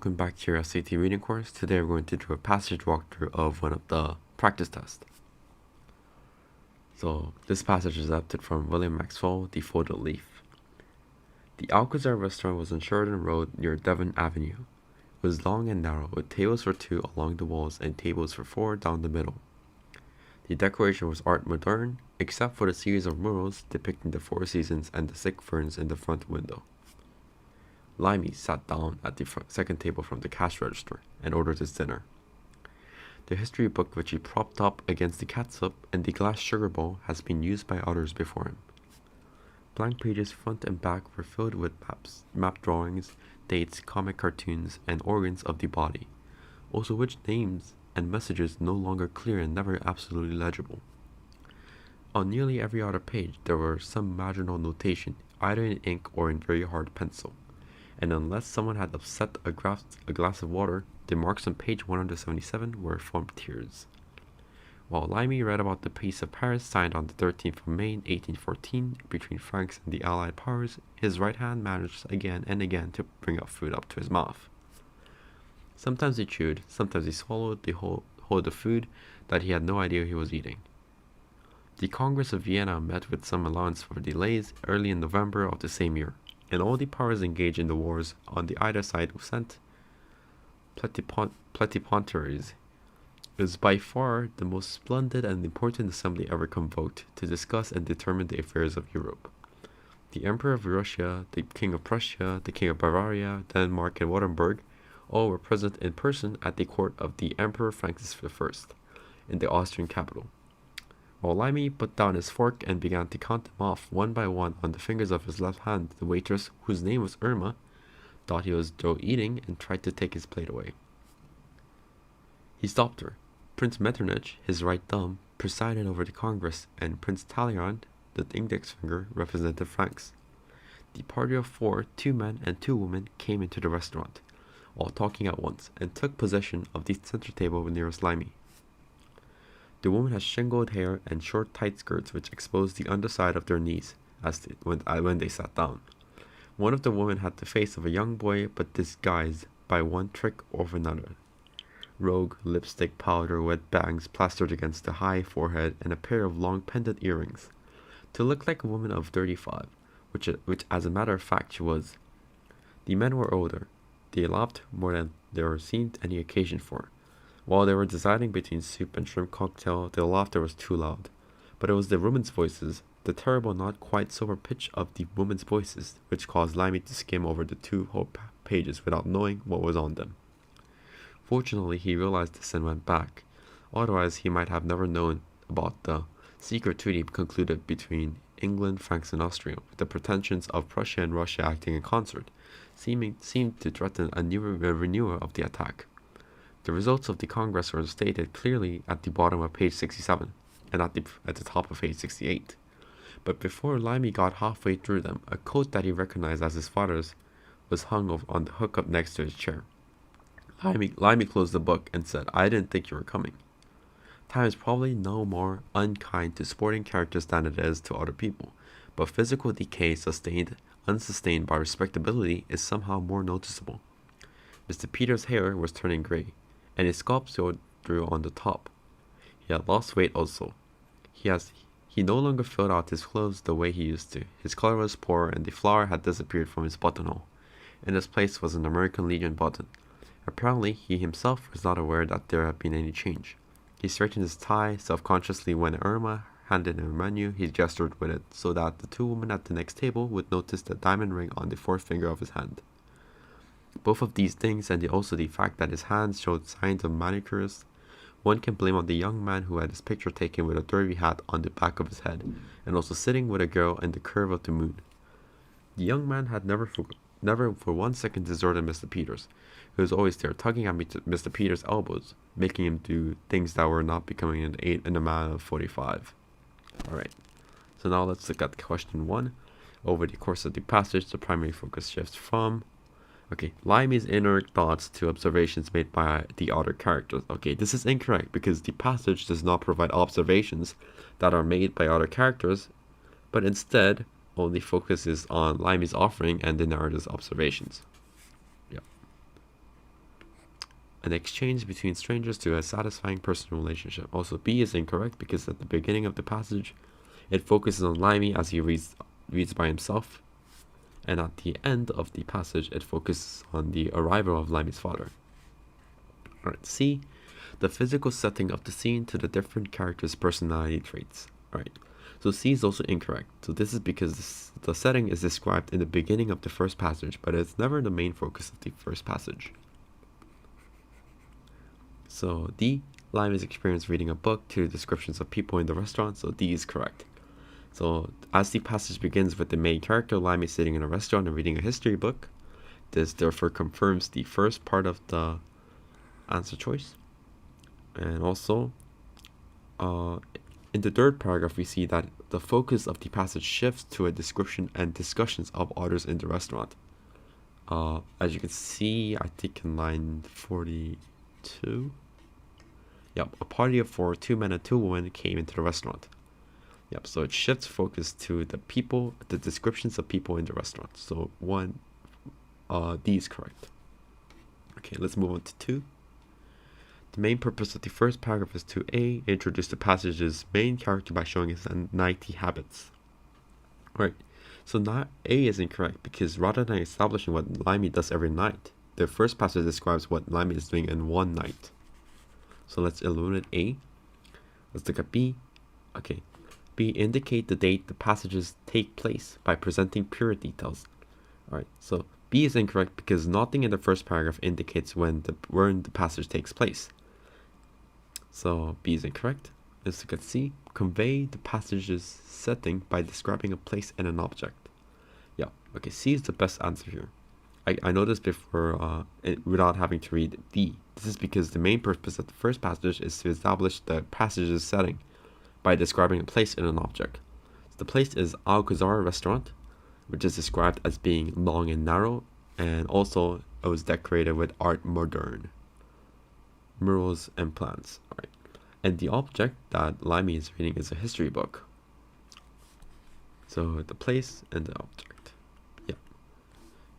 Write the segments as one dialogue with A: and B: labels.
A: welcome back to your SAT reading course. Today we're going to do a passage walkthrough of one of the practice tests. So this passage is adapted from William Maxwell, The Folded Leaf. The Alcazar restaurant was on Sheridan Road near Devon Avenue. It was long and narrow, with tables for two along the walls and tables for four down the middle. The decoration was art moderne, except for the series of murals depicting the four seasons and the sick ferns in the front window. Limey sat down at the second table from the cash register and ordered his dinner. The history book which he propped up against the catsup and the glass sugar bowl has been used by others before him. Blank pages front and back were filled with map drawings, dates, comic cartoons, and organs of the body, also which names and messages no longer clear and never absolutely legible. On nearly every other page there were some marginal notation, either in ink or in very hard pencil. And unless someone had upset a glass of water, the marks on page 177 were from tears. While Limey read about the Peace of Paris signed on the 13th of May 1814 between France and the Allied powers, his right hand managed again and again to bring food up to his mouth. Sometimes he chewed, sometimes he swallowed the whole of food that he had no idea he was eating. The Congress of Vienna met with some allowance for delays early in November of the same year, and all the powers engaged in the wars on the either side sent plenipotentiaries. It was by far the most splendid and important assembly ever convoked to discuss and determine the affairs of Europe. The Emperor of Russia, the King of Prussia, the King of Bavaria, Denmark, and Württemberg all were present in person at the court of the Emperor Francis I in the Austrian capital. While Limey put down his fork and began to count them off one by one on the fingers of his left hand, the waitress, whose name was Irma, thought he was through eating and tried to take his plate away. He stopped her. Prince Metternich, his right thumb, presided over the Congress, and Prince Talleyrand, the index finger, represented France. The party of four, 2 men and 2 women, came into the restaurant, all talking at once, and took possession of the center table nearest Limey. The woman had shingled hair and short tight skirts which exposed the underside of their knees when they sat down. One of the women had the face of a young boy but disguised by one trick or another. Rogue, lipstick, powder, wet bangs plastered against the high forehead, and a pair of long pendant earrings, to look like a woman of 35, which as a matter of fact she was. The men were older. They laughed more than there seemed any occasion for. While they were deciding between soup and shrimp cocktail, the laughter was too loud. But it was the women's voices, the terrible not quite sober pitch of the women's voices, which caused Limey to skim over the 2 whole pages without knowing what was on them. Fortunately, he realized this and went back. Otherwise, he might have never known about the secret treaty concluded between England, France, and Austria, with the pretensions of Prussia and Russia acting in concert, seemed to threaten a renewal of the attack. The results of the Congress were stated clearly at the bottom of page 67 and at the top of page 68. But before Limey got halfway through them, a coat that he recognized as his father's was hung on the hook up next to his chair. Limey closed the book and said, "I didn't think you were coming." Time is probably no more unkind to sporting characters than it is to other people, but physical decay unsustained by respectability is somehow more noticeable. Mr. Peters' hair was turning gray, and his scalp showed through on the top. He had lost weight also. He no longer filled out his clothes the way he used to. His color was poor, and the flower had disappeared from his buttonhole. In its place was an American Legion button. Apparently, he himself was not aware that there had been any change. He straightened his tie self-consciously when Irma handed him a menu. He gestured with it so that the 2 women at the next table would notice the diamond ring on the 4th finger of his hand. Both of these things, and also the fact that his hands showed signs of manicures, one can blame on the young man who had his picture taken with a derby hat on the back of his head, and also sitting with a girl in the curve of the moon. The young man had never for 1 second deserted Mr. Peters, who was always there, tugging at Mr. Peters' elbows, making him do things that were not becoming in a man of 45. Alright, so now let's look at question 1. Over the course of the passage, the primary focus shifts from Limey's inner thoughts to observations made by the other characters. This is incorrect because the passage does not provide observations that are made by other characters, but instead only focuses on Limey's offering and the narrative's observations. an exchange between strangers to a satisfying personal relationship. Also, B is incorrect because at the beginning of the passage, it focuses on Limey as he reads by himself, and at the end of the passage, it focuses on the arrival of Limey's father. Alright, C, the physical setting of the scene to the different characters' personality traits. Alright, so C is also incorrect. So this is because the setting is described in the beginning of the first passage, but it's never the main focus of the first passage. So D, Limey's experience reading a book to the descriptions of people in the restaurant, so D is correct. So as the passage begins with the main character, Limey sitting in a restaurant and reading a history book, this therefore confirms the first part of the answer choice. And also, in the third paragraph, we see that the focus of the passage shifts to a description and discussions of others in the restaurant. As you can see, I think in line 42, yep, a party of 4, 2 men and 2 women came into the restaurant. Yep, so it shifts focus to the people, the descriptions of people in the restaurant. So D is correct. Okay, let's move on to 2. The main purpose of the first paragraph is to A, introduce the passage's main character by showing his nightly habits. Alright, so now A is incorrect because rather than establishing what Limey does every night, the first passage describes what Limey is doing in one night. So let's eliminate A. Let's look at B. Okay, B, indicate the date the passages take place by presenting period details. Alright, so B is incorrect because nothing in the first paragraph indicates when the passage takes place. So B is incorrect. Let's look at C. Convey the passage's setting by describing a place and an object. Yeah, okay, C is the best answer here. I know this before without having to read D. This is because the main purpose of the first passage is to establish the passage's setting by describing a place and an object. So the place is Alcazar restaurant, which is described as being long and narrow, and also it was decorated with art moderne, murals and plants. Alright, and the object that Limey is reading is a history book. So the place and the object. Yeah.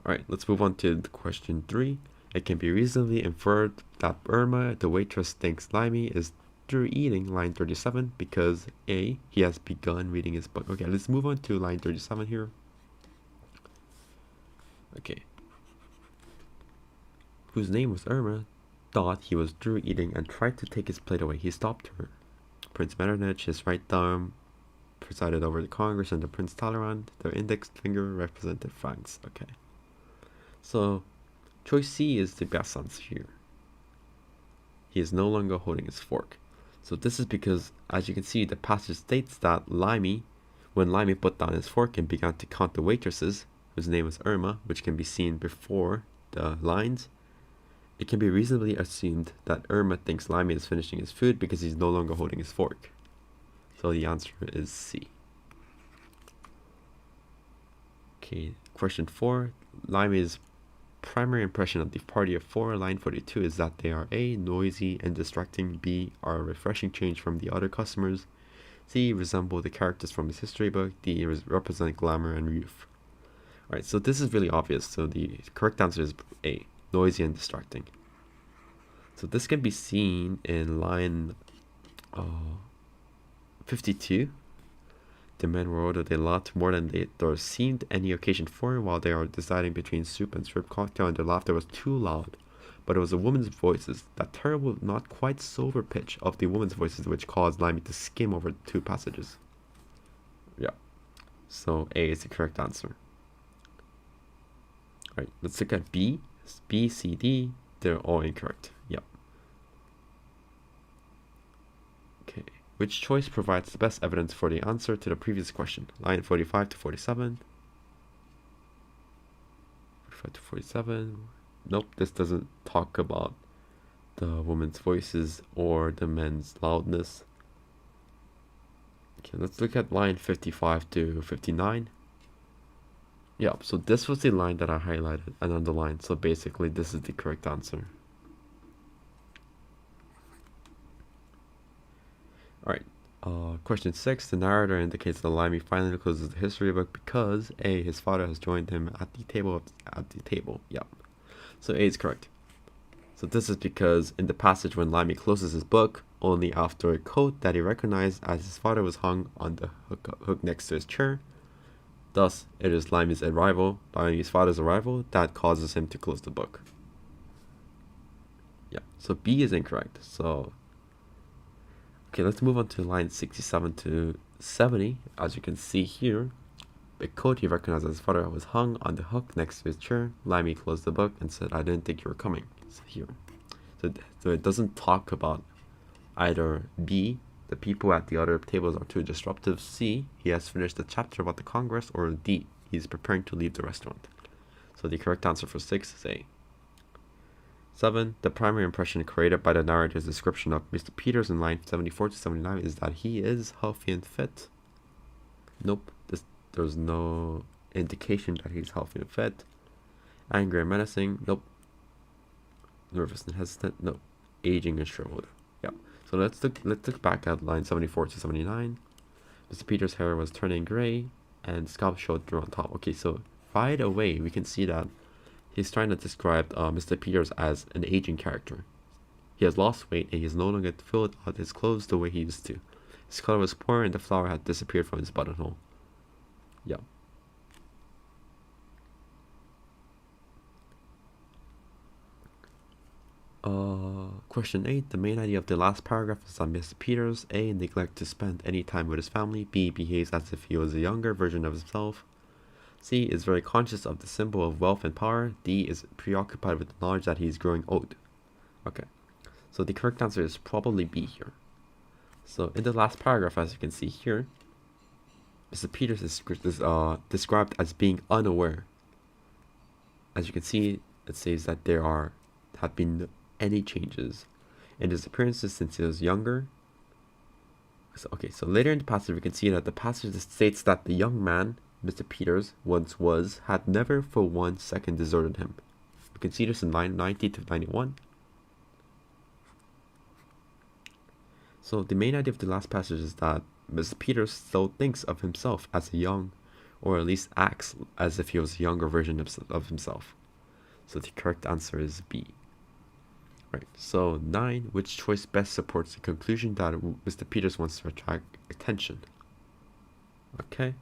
A: Alright, let's move on to question 3. It can be reasonably inferred that Irma, the waitress, thinks Limey is through eating, line 37, because A, he has begun reading his book. Okay, let's move on to line 37 here. Okay. Whose name was Irma, thought he was through eating and tried to take his plate away. He stopped her. Prince Metternich, his right thumb, presided over the Congress, and the Prince Talleyrand, their index finger represented France. Okay. So, choice C is the best answer here. He is no longer holding his fork. So this is because, as you can see, the passage states that when Limey put down his fork and began to count the waitresses, whose name was Irma, which can be seen before the lines, it can be reasonably assumed that Irma thinks Limey is finishing his food because he's no longer holding his fork. So the answer is C. Okay, question 4. Limey's primary impression of the party of 4, line 42, is that they are A, noisy and distracting, B, are a refreshing change from the other customers, C, resemble the characters from his history book, D, represent glamour and youth. Alright, so this is really obvious, so the correct answer is A, noisy and distracting. So this can be seen in line 52. The men were ordered a lot more than there seemed any occasion for, while they are deciding between soup and shrimp cocktail, and their laughter was too loud. But it was a woman's voices, that terrible, not quite sober pitch of the woman's voices, which caused Limey to skim over 2 passages. Yeah. So A is the correct answer. Alright, let's look at B. B, C, D, they're all incorrect. Yep. Okay. Which choice provides the best evidence for the answer to the previous question? Line 45 to 47. 45 to 47. Nope, this doesn't talk about the woman's voices or the men's loudness. Okay, let's look at line 55 to 59. Yeah, so this was the line that I highlighted and underlined. So basically, this is the correct answer. Alright, question 6. The narrator indicates that Limey finally closes the history book because A, his father has joined him at the table. Yep. So A is correct. So this is because in the passage when Limey closes his book, only after a coat that he recognized as his father was hung on the hook next to his chair. Thus, it is Limey's father's arrival, that causes him to close the book. Yeah, so B is incorrect. So, okay, let's move on to line 67 to 70. As you can see here, a coat he recognized as his father was hung on the hook next to his chair. Limey closed the book and said, "I didn't think you were coming." So here. So it doesn't talk about either B, the people at the other tables are too disruptive, C, he has finished the chapter about the Congress, or D, he's preparing to leave the restaurant. So the correct answer for 6 is A. 7. The primary impression created by the narrator's description of Mr. Peters in line 74 to 79 is that he is healthy and fit. Nope, there's no indication that he's healthy and fit. Angry and menacing, nope. Nervous and hesitant, nope. Aging and shriveled. Yeah. So let's look back at line 74 to 79. Mr. Peters' hair was turning gray and scalp showed through on top. Okay, so right away we can see that he's trying to describe Mr. Peters as an aging character. He has lost weight and he is no longer filled out his clothes the way he used to. His color was poor and the flower had disappeared from his buttonhole. Yeah. Question 8. The main idea of the last paragraph is that Mr. Peters, A, neglects to spend any time with his family, B, behaves as if he was a younger version of himself, C, is very conscious of the symbol of wealth and power, D, is preoccupied with the knowledge that he is growing old. Okay, so the correct answer is probably B here. So in the last paragraph, as you can see here, Mr. Peters is described as being unaware. As you can see, it says that there have been any changes in his appearances since he was younger. So later in the passage we can see that the passage states that the young man Mr. Peters once had never for 1 second deserted him. You can see this in line 90 to 91. So the main idea of the last passage is that Mr. Peters still thinks of himself as a young, or at least acts as if he was a younger version of himself. So the correct answer is B. Right, so 9, which choice best supports the conclusion that Mr. Peters wants to attract attention? Okay,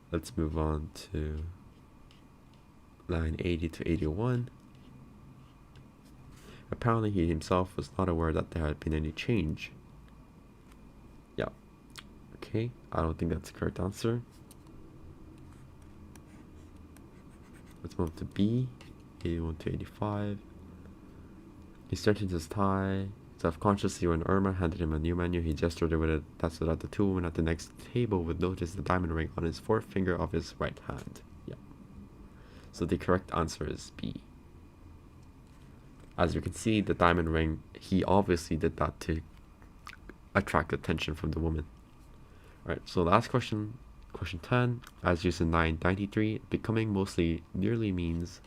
A: let's move on to line 80 to 81. Apparently he himself was not aware that there had been any change. Yeah, okay, I don't think that's the correct answer. Let's move to B, 81 to 85. He straightened his tie. Self-consciously, when Irma handed him a new menu, he gestured with it so that the two women at the next table would notice the diamond ring on his fourth finger of his right hand. Yeah. So the correct answer is B. As you can see, the diamond ring, he obviously did that to attract attention from the woman. Alright, so last question, question 10, as used in 993, becoming mostly nearly means,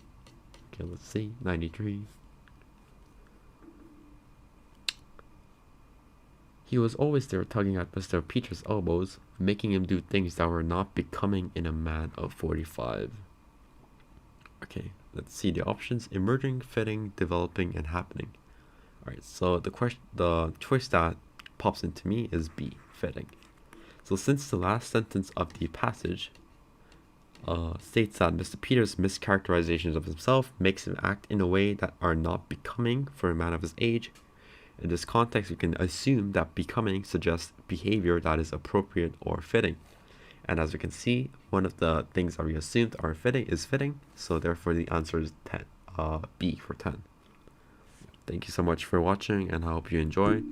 A: okay, let's see, 93. He was always there tugging at Mr. Peters' elbows, making him do things that were not becoming in a man of 45. Okay, let's see the options: emerging, fitting, developing, and happening. Alright, so the choice that pops into me is B, fitting. So since the last sentence of the passage states that Mr. Peters' mischaracterizations of himself makes him act in a way that are not becoming for a man of his age, in this context, we can assume that becoming suggests behavior that is appropriate or fitting. And as we can see, one of the things that we assumed are fitting is fitting, so therefore the answer is 10, B for 10. Thank you so much for watching, and I hope you enjoy.